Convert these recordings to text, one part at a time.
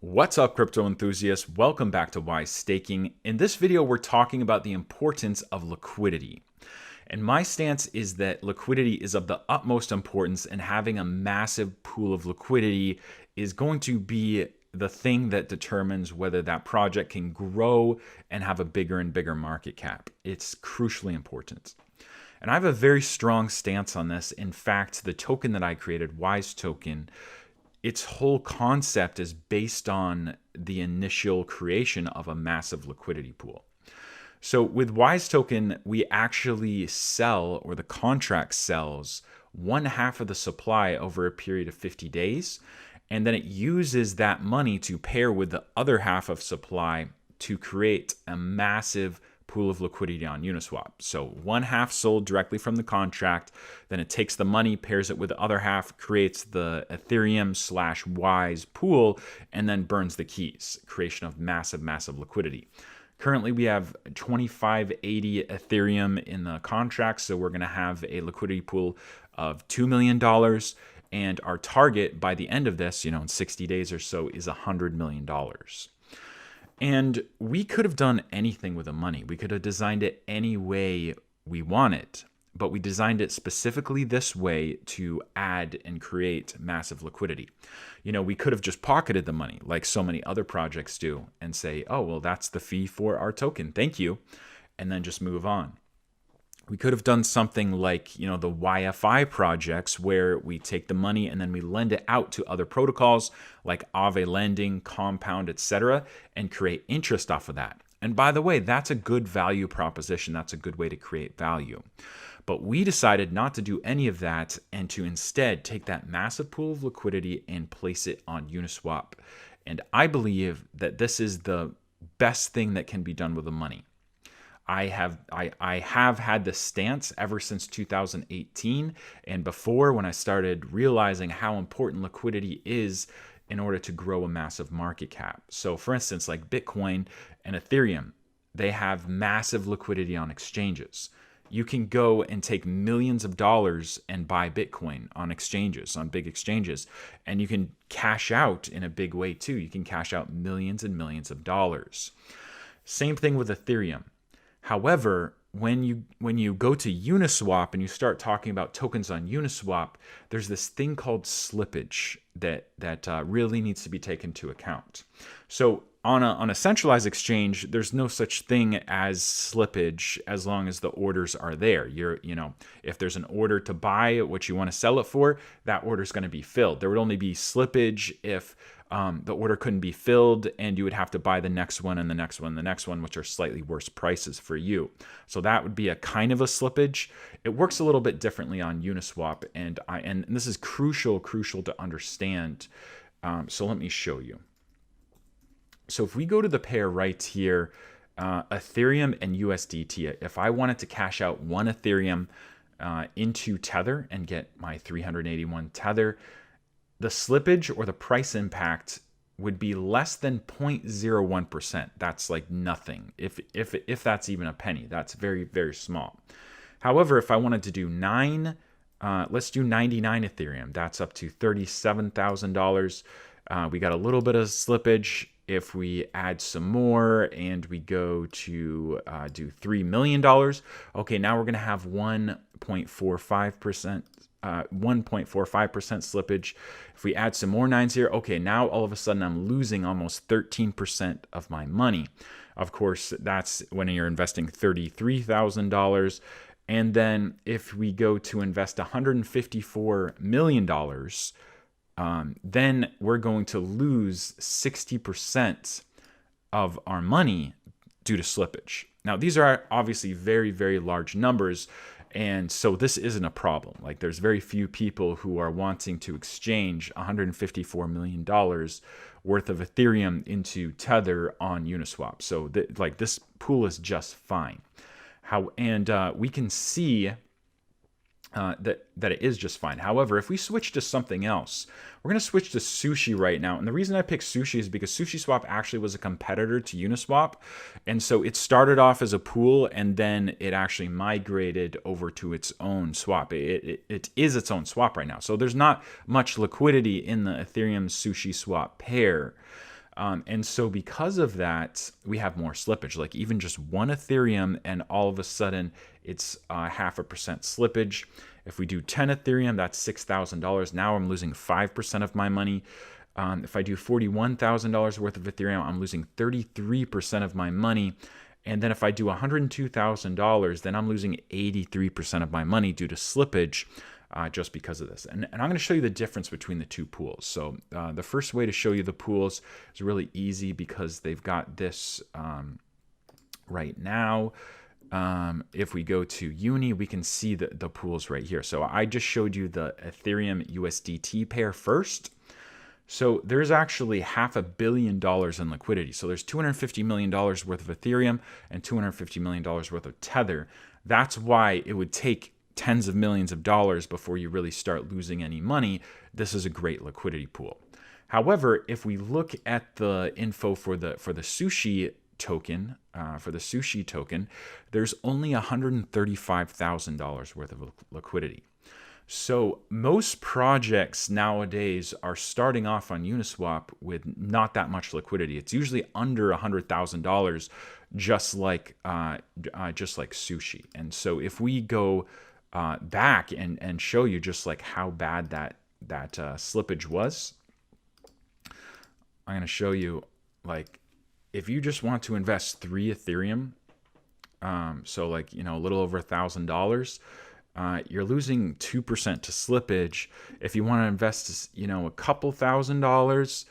What's up, crypto enthusiasts? Welcome back to Wise Staking. In this video, we're talking about the importance of liquidity. And my stance is that liquidity is of the utmost importance, and having a massive pool of liquidity is going to be the thing that determines whether that project can grow and have a bigger and bigger market cap. It's crucially important. And I have a very strong stance on this. In fact, the token that I created, Wise Token, its whole concept is based on the initial creation of a massive liquidity pool. So with Wise Token, we actually sell, or the contract sells, one half of the supply over a period of 50 days. And then it uses that money to pair with the other half of supply to create a massive pool of liquidity on Uniswap. So one half sold directly from the contract, then it takes the money, pairs it with the other half, creates the Ethereum/Wise pool, and then burns the keys. Creation of massive liquidity. Currently, we have 2580 Ethereum in the contract, so we're going to have a liquidity pool of $2 million. And our target by the end of this, in 60 days or so, is $100 million. And we could have done anything with the money. We could have designed it any way we wanted, but we designed it specifically this way to add and create massive liquidity. We could have just pocketed the money like so many other projects do and say, oh, well, that's the fee for our token. Thank you. And then just move on. We could have done something like, the YFI projects, where we take the money and then we lend it out to other protocols like Aave lending, Compound, etc., and create interest off of that. And by the way, that's a good value proposition. That's a good way to create value. But we decided not to do any of that and to instead take that massive pool of liquidity and place it on Uniswap. And I believe that this is the best thing that can be done with the money. I have had this stance ever since 2018 and before, when I started realizing how important liquidity is in order to grow a massive market cap. So for instance, like Bitcoin and Ethereum, they have massive liquidity on exchanges. You can go and take millions of dollars and buy Bitcoin on exchanges, on big exchanges, and you can cash out in a big way too. You can cash out millions and millions of dollars. Same thing with Ethereum. However, when you go to Uniswap and you start talking about tokens on Uniswap, there's this thing called slippage that really needs to be taken into account. So on a centralized exchange, there's no such thing as slippage as long as the orders are there. If there's an order to buy what you want to sell it for, that order is going to be filled. There would only be slippage if the order couldn't be filled and you would have to buy the next one and the next one and the next one, which are slightly worse prices for you. So that would be a kind of a slippage. It works a little bit differently on Uniswap, and this is crucial to understand. So let me show you. So if we go to the pair right here, Ethereum and USDT, if I wanted to cash out one Ethereum into Tether and get my 381 Tether, the slippage or the price impact would be less than 0.01%. That's like nothing. If that's even a penny, that's very, very small. However, if I wanted to do let's do 99 Ethereum, that's up to $37,000. We got a little bit of slippage. If we add some more and we go to do $3 million, okay, now we're going to have 1.45%. 1.45% slippage. If we add some more nines here, okay, now all of a sudden I'm losing almost 13% of my money. Of course, that's when you're investing $33,000. And then if we go to invest $154 million, then we're going to lose 60% of our money due to slippage. Now, these are obviously very, very large numbers. And so this isn't a problem. Like, there's very few people who are wanting to exchange $154 million worth of Ethereum into Tether on Uniswap. So this pool is just fine. We can see that it is just fine. However, if we switch to something else, we're going to switch to Sushi right now. And the reason I picked Sushi is because SushiSwap actually was a competitor to Uniswap. And so it started off as a pool and then it actually migrated over to its own swap. It is its own swap right now. So there's not much liquidity in the Ethereum SushiSwap pair. And so because of that, we have more slippage. Like even just one Ethereum, and all of a sudden it's 0.5% slippage. If we do 10 Ethereum, that's $6,000. Now I'm losing 5% of my money. If I do $41,000 worth of Ethereum, I'm losing 33% of my money. And then if I do $102,000, then I'm losing 83% of my money due to slippage. Just because of this. And I'm going to show you the difference between the two pools. So the first way to show you the pools is really easy because they've got this right now. If we go to Uni, we can see the pools right here. So I just showed you the Ethereum USDT pair first. So there's actually $500 million in liquidity. So there's $250 million worth of Ethereum and $250 million worth of Tether. That's why it would take tens of millions of dollars before you really start losing any money. This is a great liquidity pool. However, if we look at the info for the sushi token, there's only $135,000 worth of liquidity. So most projects nowadays are starting off on Uniswap with not that much liquidity. It's usually under $100,000, just like sushi. And so if we go back and show you just like how bad that slippage was, I'm going to show you, like, if you just want to invest 3 Ethereum, so like, a little over $1,000, you're losing 2% to slippage. If you want to invest, a couple $1,000s,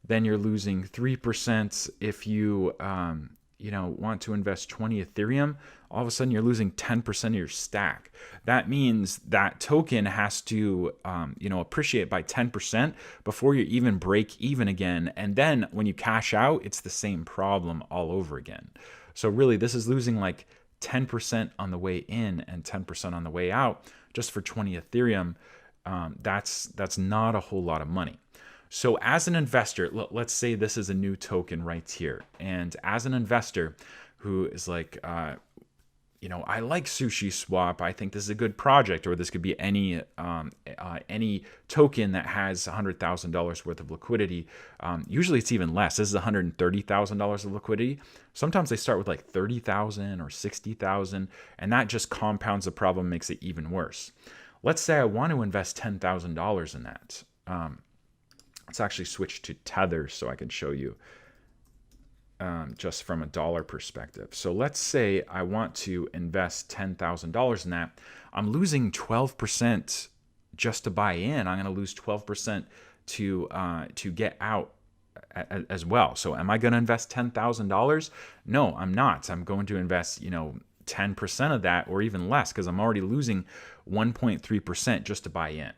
then you're losing 3%. If you want to invest 20 Ethereum, all of a sudden you're losing 10% of your stack. That means that token has to, appreciate by 10% before you even break even again. And then when you cash out, it's the same problem all over again. So really, this is losing like 10% on the way in and 10% on the way out just for 20 Ethereum. That's not a whole lot of money. So as an investor, let's say this is a new token right here. And as an investor who is like, I like Sushi Swap, I think this is a good project, or this could be any token that has $100,000 worth of liquidity. Usually it's even less. This is $130,000 of liquidity. Sometimes they start with like 30,000 or 60,000, and that just compounds the problem, makes it even worse. Let's say I want to invest $10,000 in that. Let's actually switch to Tether so I can show you just from a dollar perspective. So let's say I want to invest $10,000 in that. I'm losing 12% just to buy in. I'm going to lose 12% to get out as well. So am I going to invest $10,000? No, I'm not. I'm going to invest, 10% of that or even less, because I'm already losing 1.3% just to buy in.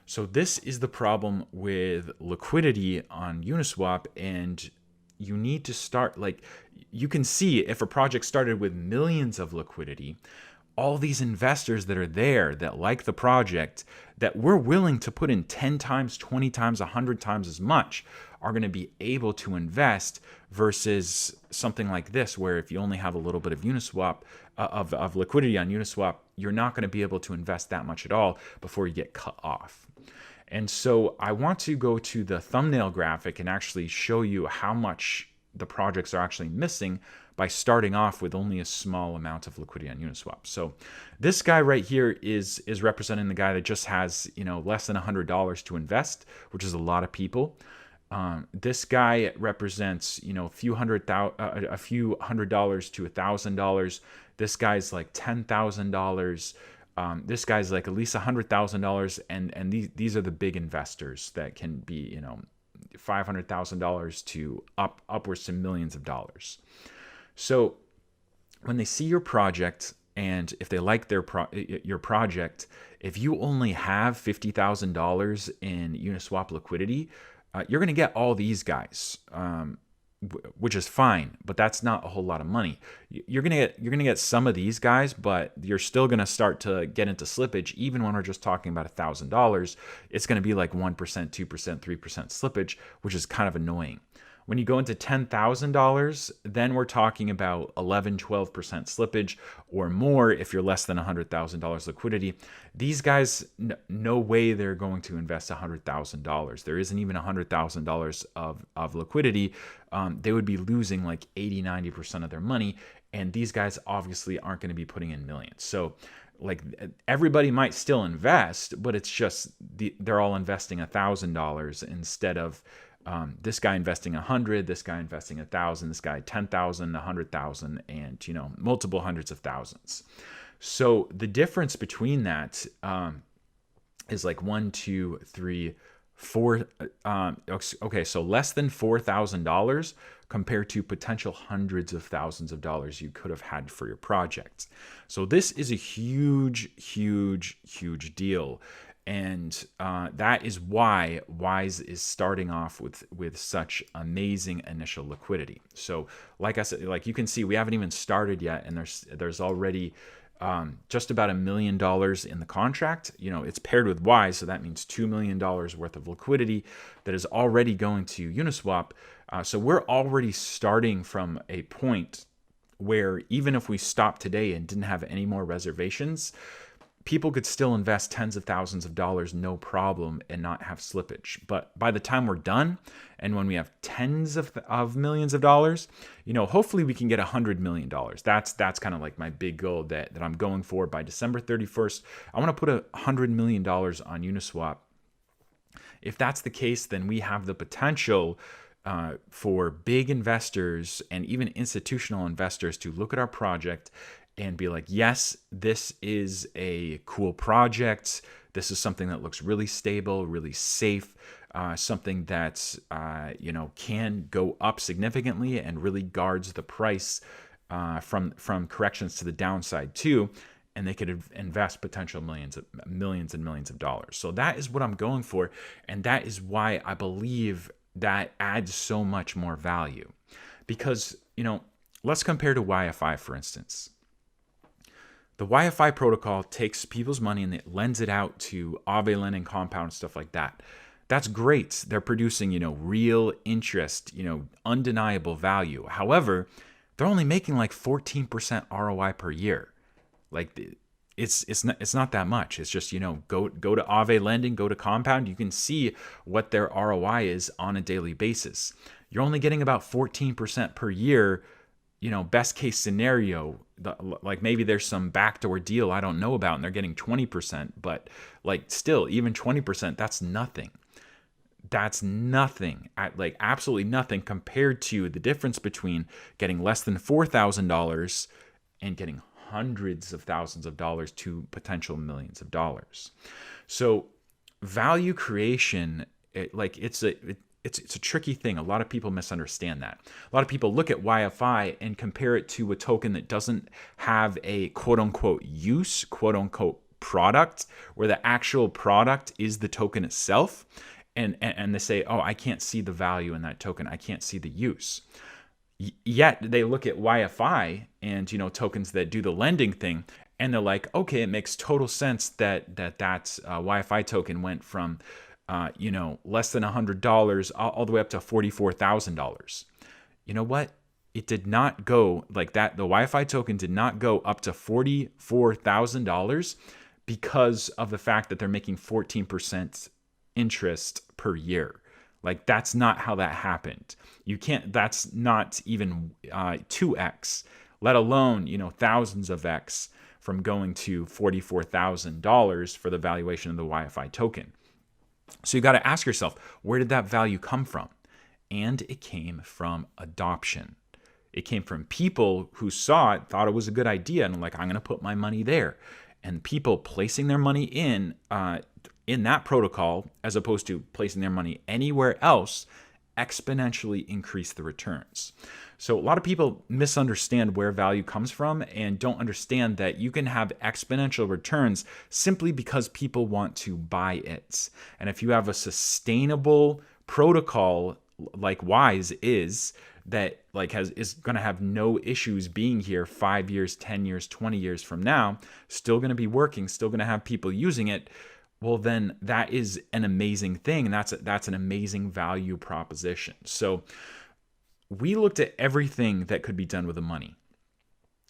So this is the problem with liquidity on Uniswap, and you need to start, like, you can see if a project started with millions of liquidity, all these investors that are there that like the project, that we're willing to put in 10 times, 20 times, 100 times as much, are going to be able to invest, versus something like this, where if you only have a little bit of Uniswap, of liquidity on Uniswap, you're not going to be able to invest that much at all before you get cut off. And so I want to go to the thumbnail graphic and actually show you how much the projects are actually missing by starting off with only a small amount of liquidity on Uniswap. So this guy right here is representing the guy that just has, less than $100 to invest, which is a lot of people. This guy represents, a few $100 to $1,000. This guy's like $10,000. This guy's like at least $100,000, and these are the big investors that can be, $500,000 to upwards to millions of dollars. So when they see your project, and if they like your project, if you only have $50,000 in Uniswap liquidity, you're going to get all these guys, which is fine, but that's not a whole lot of money. You're gonna get some of these guys, but you're still gonna start to get into slippage. Even when we're just talking about $1,000, it's gonna be like 1%, 2%, 3% slippage, which is kind of annoying. When you go into $10,000, then we're talking about 11, 12% slippage or more if you're less than $100,000 liquidity. These guys, no way they're going to invest $100,000. There isn't even $100,000 of liquidity. They would be losing like 80, 90% of their money. And these guys obviously aren't going to be putting in millions. So like everybody might still invest, but it's just they're all investing $1,000 instead of this guy investing 100, this guy investing 1,000, this guy 10,000, 100,000, and multiple hundreds of thousands. So the difference between that is like 1, 2, 3, 4. Okay, so less than $4,000 compared to potential hundreds of thousands of dollars you could have had for your project. So this is a huge, huge, huge deal. And that is why Wise is starting off with such amazing initial liquidity. So like I said, like you can see, we haven't even started yet, and there's already just about $1 million in the contract. It's paired with Wise, so that means $2 million worth of liquidity that is already going to Uniswap. So we're already starting from a point where even if we stopped today and didn't have any more reservations, people could still invest tens of thousands of dollars, no problem, and not have slippage. But by the time we're done, and when we have tens of millions of dollars, hopefully we can get $100 million. That's kind of like my big goal that I'm going for by December 31st. I want to put $100 million on Uniswap. If that's the case, then we have the potential for big investors and even institutional investors to look at our project and be like, yes, this is a cool project. This is something that looks really stable, really safe, something that can go up significantly and really guards the price from corrections to the downside too. And they could invest potential millions and millions of dollars. So that is what I'm going for, and that is why I believe that adds so much more value. Because let's compare to YFI, for instance. The YFI protocol takes people's money and it lends it out to Aave lending, Compound, stuff like that. That's great. They're producing, real interest, undeniable value. However, they're only making like 14% ROI per year. Like it's not that much. It's just, go to Aave lending, go to Compound. You can see what their ROI is on a daily basis. You're only getting about 14% per year. Best case scenario, like maybe there's some backdoor deal I don't know about and they're getting 20%, but like still, even 20%, that's nothing. That's nothing, like absolutely nothing compared to the difference between getting less than $4,000 and getting hundreds of thousands of dollars to potential millions of dollars. So value creation, it's a tricky thing. A lot of people misunderstand that. A lot of people look at YFI and compare it to a token that doesn't have a quote unquote use, quote unquote product, where the actual product is the token itself. And they say, oh, I can't see the value in that token. I can't see the use. Yet they look at YFI and tokens that do the lending thing, and they're like, okay, it makes total sense that YFI token went from less than $100 all the way up to $44,000. You know what? It did not go like that. The YFI token did not go up to $44,000 because of the fact that they're making 14% interest per year. Like that's not how that happened. You can't, that's not even 2x, let alone, thousands of x from going to $44,000 for the valuation of the YFI token. So you got to ask yourself, where did that value come from? And it came from adoption. It came from people who saw it, thought it was a good idea, and like, I'm going to put my money there. And people placing their money in that protocol, as opposed to placing their money anywhere else, exponentially increase the returns. So a lot of people misunderstand where value comes from and don't understand that you can have exponential returns simply because people want to buy it. And if you have a sustainable protocol like Wise is, that like is going to have no issues being here 5 years, 10 years, 20 years from now, still going to be working, still going to have people using it, well, then that is an amazing thing. And that's an amazing value proposition. So we looked at everything that could be done with the money,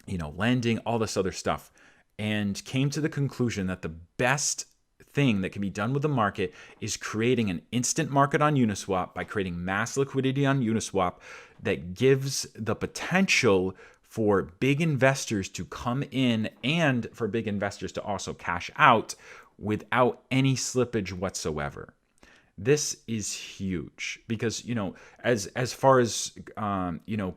lending, all this other stuff, and came to the conclusion that the best thing that can be done with the market is creating an instant market on Uniswap by creating mass liquidity on Uniswap that gives the potential for big investors to come in and for big investors to also cash out without any slippage whatsoever. This is huge because, as far as,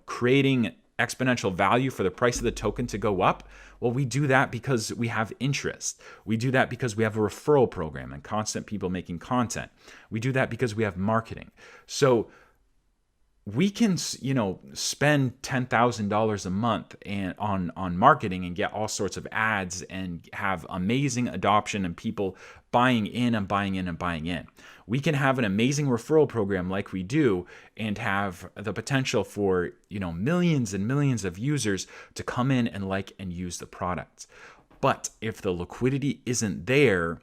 creating exponential value for the price of the token to go up, well, we do that because we have interest. We do that because we have a referral program and constant people making content. We do that because we have marketing. So we can, spend $10,000 a month on marketing and get all sorts of ads and have amazing adoption and people buying in and buying in and buying in. We can have an amazing referral program like we do and have the potential for, millions and millions of users to come in and like and use the product. But if the liquidity isn't there,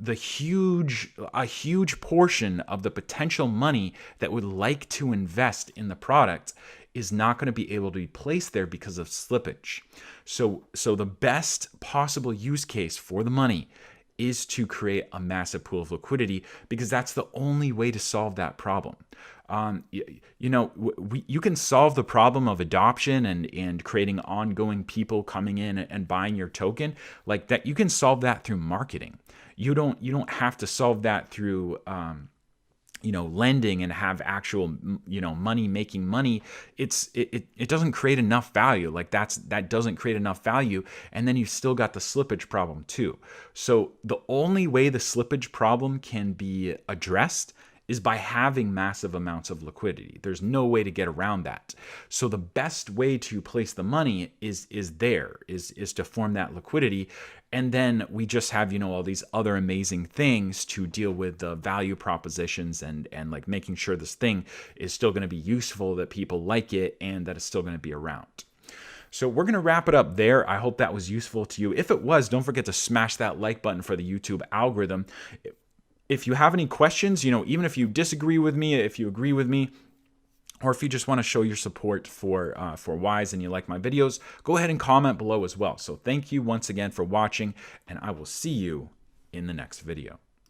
a huge portion of the potential money that would like to invest in the product is not going to be able to be placed there because of slippage. So the best possible use case for the money is to create a massive pool of liquidity, because that's the only way to solve that problem. You can solve the problem of adoption and creating ongoing people coming in and buying your token like that. You can solve that through marketing. You don't have to solve that through lending and have actual money making money. It doesn't create enough value. Like that doesn't create enough value, and then you've still got the slippage problem too. So the only way the slippage problem can be addressed is by having massive amounts of liquidity. There's no way to get around that. So the best way to place the money is to form that liquidity. And then we just have, all these other amazing things to deal with the value propositions and like making sure this thing is still going to be useful, that people like it, and that it's still going to be around. So we're going to wrap it up there. I hope that was useful to you. If it was, don't forget to smash that like button for the YouTube algorithm. If you have any questions, even if you disagree with me, if you agree with me, or if you just want to show your support for Wise and you like my videos, go ahead and comment below as well. So thank you once again for watching, and I will see you in the next video.